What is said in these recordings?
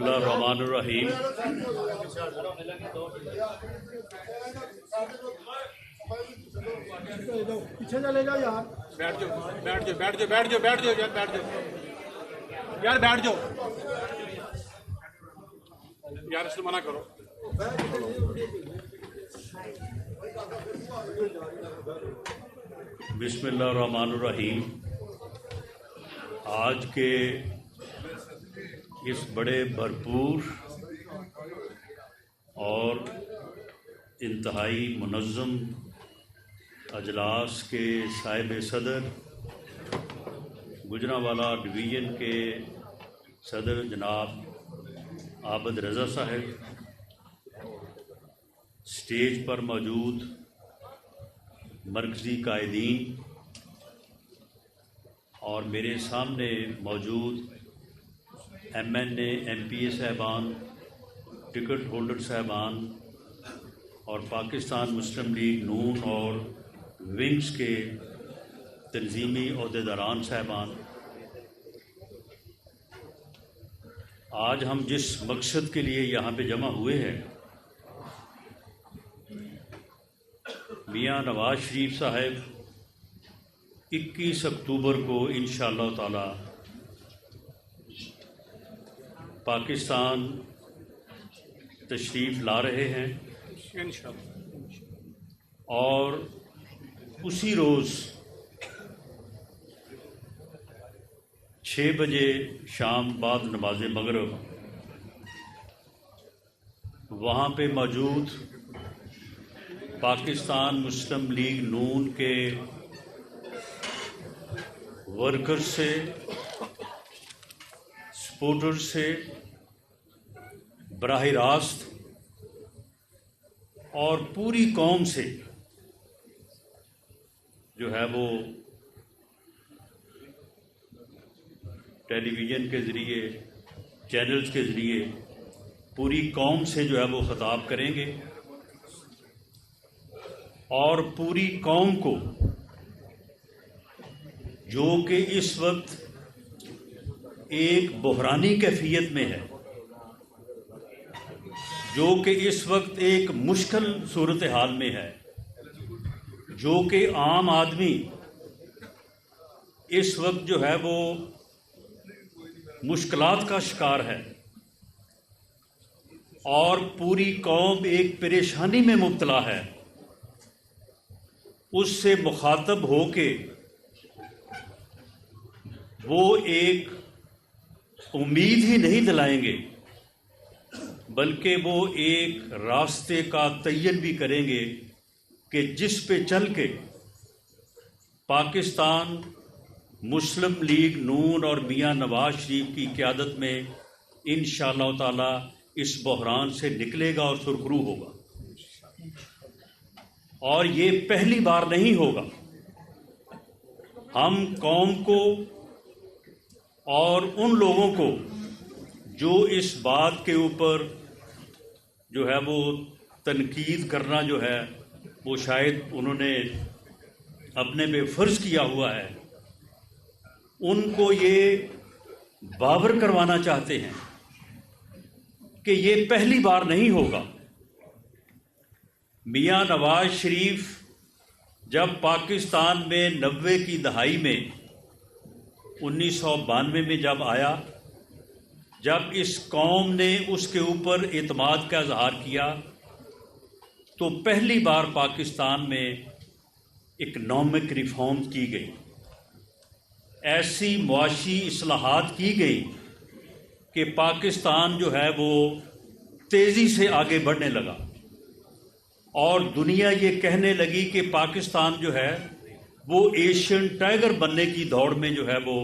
اللہ الرحمن الرحیم۔ پیچھے چلے جاؤ یار، بیٹھ جاؤ بیٹھ جاؤ بیٹھ جاؤ بیٹھ جاؤ بیٹھ جاؤ یار بیٹھ جاؤ یار، اس نے منع کرو۔ بسم اللہ الرحمن الرحیم۔ آج کے اس بڑے بھرپور اور انتہائی منظم اجلاس کے صاحب صدر، گوجرانوالہ ڈویژن کے صدر جناب عابد رضا صاحب، اسٹیج پر موجود مرکزی قائدین اور میرے سامنے موجود ایم این اے، ایم پی اے صاحبان، ٹکٹ ہولڈر صاحبان اور پاکستان مسلم لیگ نون اور ونگز کے تنظیمی عہدیداران صاحبان، آج ہم جس مقصد کے لیے یہاں پہ جمع ہوئے ہیں، میاں نواز شریف صاحب 21 اکتوبر کو انشاءاللہ تعالی پاکستان تشریف لا رہے ہیں اور اسی روز 6 بجے شام بعد نماز مغرب وہاں پہ موجود پاکستان مسلم لیگ نون کے ورکرز سے، سپورٹرز سے براہ راست اور پوری قوم سے جو ہے وہ ٹیلی ویژن کے ذریعے، چینلز کے ذریعے پوری قوم سے جو ہے وہ خطاب کریں گے اور پوری قوم کو جو کہ اس وقت ایک بحرانی کیفیت میں ہے، جو کہ اس وقت ایک مشکل صورتحال میں ہے، جو کہ عام آدمی اس وقت جو ہے وہ مشکلات کا شکار ہے اور پوری قوم ایک پریشانی میں مبتلا ہے، اس سے مخاطب ہو کے وہ ایک امید ہی نہیں دلائیں گے بلکہ وہ ایک راستے کا تعین بھی کریں گے کہ جس پہ چل کے پاکستان مسلم لیگ نون اور میاں نواز شریف کی قیادت میں انشاءاللہ تعالی اس بحران سے نکلے گا اور سرخرو ہوگا۔ اور یہ پہلی بار نہیں ہوگا۔ ہم قوم کو اور ان لوگوں کو جو اس بات کے اوپر جو ہے وہ تنقید کرنا جو ہے وہ شاید انہوں نے اپنے پہ فرض کیا ہوا ہے، ان کو یہ باور کروانا چاہتے ہیں کہ یہ پہلی بار نہیں ہوگا۔ میاں نواز شریف جب پاکستان میں 90 کی دہائی میں 1992 میں جب آیا، جب اس قوم نے اس کے اوپر اعتماد کا اظہار کیا تو پہلی بار پاکستان میں اکنامک ریفارم کی گئی، ایسی معاشی اصلاحات کی گئی کہ پاکستان جو ہے وہ تیزی سے آگے بڑھنے لگا اور دنیا یہ کہنے لگی کہ پاکستان جو ہے وہ ایشین ٹائیگر بننے کی دوڑ میں جو ہے وہ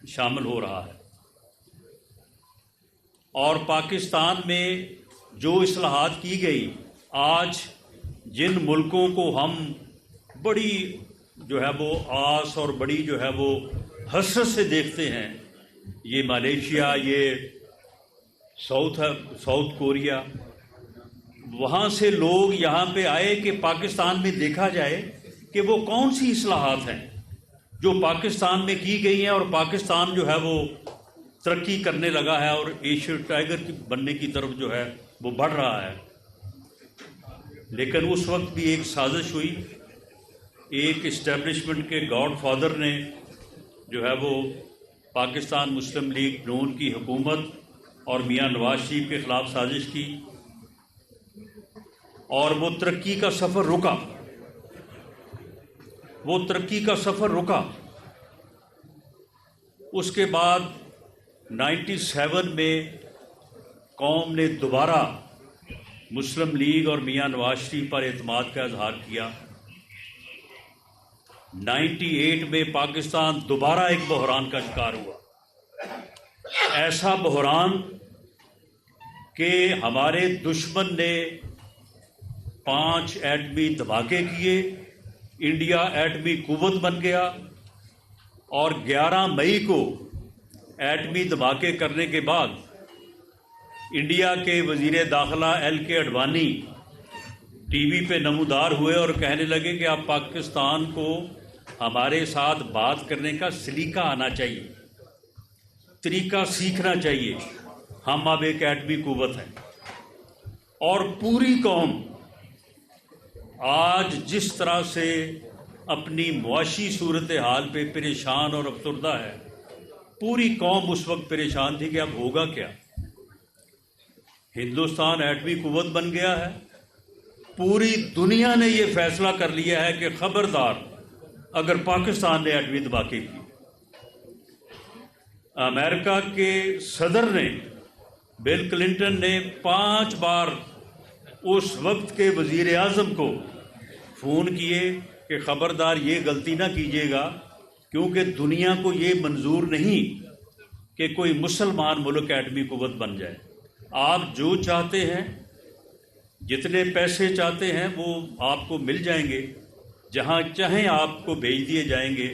شامل ہو رہا ہے۔ اور پاکستان میں جو اصلاحات کی گئی، آج جن ملکوں کو ہم بڑی جو ہے وہ آس اور بڑی جو ہے وہ حسرت سے دیکھتے ہیں، یہ ملیشیا، یہ ساؤتھ کوریا، وہاں سے لوگ یہاں پہ آئے کہ پاکستان میں دیکھا جائے کہ وہ کون سی اصلاحات ہیں جو پاکستان میں کی گئی ہیں اور پاکستان جو ہے وہ ترقی کرنے لگا ہے اور ایشین ٹائگر کی بننے کی طرف جو ہے وہ بڑھ رہا ہے. لیکن اس وقت بھی ایک سازش ہوئی. ایک اسٹیبلشمنٹ کے گاڈ فادر نے جو ہے وہ پاکستان مسلم لیگ نون کی حکومت اور میاں نواز شریف کے خلاف سازش کی اور وہ ترقی کا سفر رکا. اس کے بعد 97 میں قوم نے دوبارہ مسلم لیگ اور میاں نواز شریف پر اعتماد کا اظہار کیا. 98 میں پاکستان دوبارہ ایک بحران کا شکار ہوا. ایسا بحران کہ ہمارے دشمن نے 5 ایٹمی دھماکے کیے. انڈیا ایٹمی قوت بن گیا اور 11 مئی کو ایٹمی دھماکے کرنے کے بعد انڈیا کے وزیر داخلہ LK اڈوانی ٹی وی پہ نمودار ہوئے اور کہنے لگے کہ اب پاکستان کو ہمارے ساتھ بات کرنے کا سلیقہ آنا چاہیے, طریقہ سیکھنا چاہیے. ہم اب ایک ایٹمی قوت ہیں. اور پوری قوم آج جس طرح سے اپنی معاشی صورتحال پہ پریشان اور افسردہ ہے, پوری قوم اس وقت پریشان تھی کہ اب ہوگا کیا. ہندوستان ایٹمی قوت بن گیا ہے. پوری دنیا نے یہ فیصلہ کر لیا ہے کہ خبردار اگر پاکستان نے ایٹمی دھماکے کی. امریکہ کے صدر نے بل کلنٹن نے 5 بار اس وقت کے وزیر اعظم کو فون کیے کہ خبردار یہ غلطی نہ کیجیے گا, کیونکہ دنیا کو یہ منظور نہیں کہ کوئی مسلمان ملک ایٹمی قوت بن جائے. آپ جو چاہتے ہیں, جتنے پیسے چاہتے ہیں وہ آپ کو مل جائیں گے, جہاں چاہیں آپ کو بھیج دیے جائیں گے,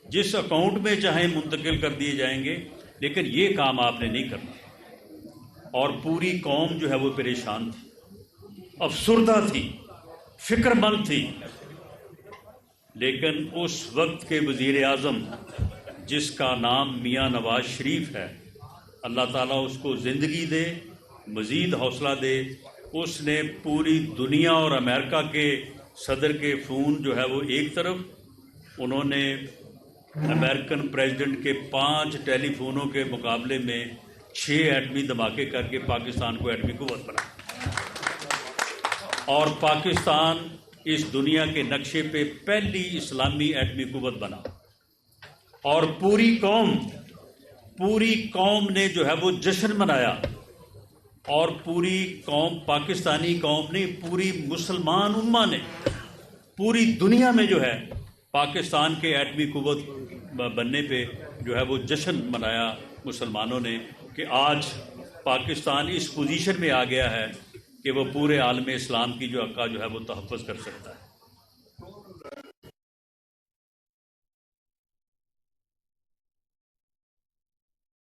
جس اکاؤنٹ میں چاہیں منتقل کر دیے جائیں گے, لیکن یہ کام آپ نے نہیں کرنا. اور پوری قوم جو ہے وہ پریشان تھی, افسردہ تھی, فکر مند تھی. لیکن اس وقت کے وزیر اعظم جس کا نام میاں نواز شریف ہے, اللہ تعالیٰ اس کو زندگی دے, مزید حوصلہ دے, اس نے پوری دنیا اور امریکہ کے صدر کے فون جو ہے وہ ایک طرف, انہوں نے امریکن پریزیڈنٹ کے 5 ٹیلی فونوں کے مقابلے میں 6 ایٹمی دھماکے کر کے پاکستان کو ایٹمی قوت بنا. اور پاکستان اس دنیا کے نقشے پہ پہلی اسلامی ایٹمی قوت بنا. اور پوری قوم نے جو ہے وہ جشن منایا. اور پوری قوم, پاکستانی قوم نے, پوری مسلمان امہ نے پوری دنیا میں جو ہے پاکستان کے ایٹمی قوت بننے پہ جو ہے وہ جشن منایا مسلمانوں نے, کہ آج پاکستان اس پوزیشن میں آ گیا ہے کہ وہ پورے عالم اسلام کی جو حقہ جو ہے وہ تحفظ کر سکتا ہے.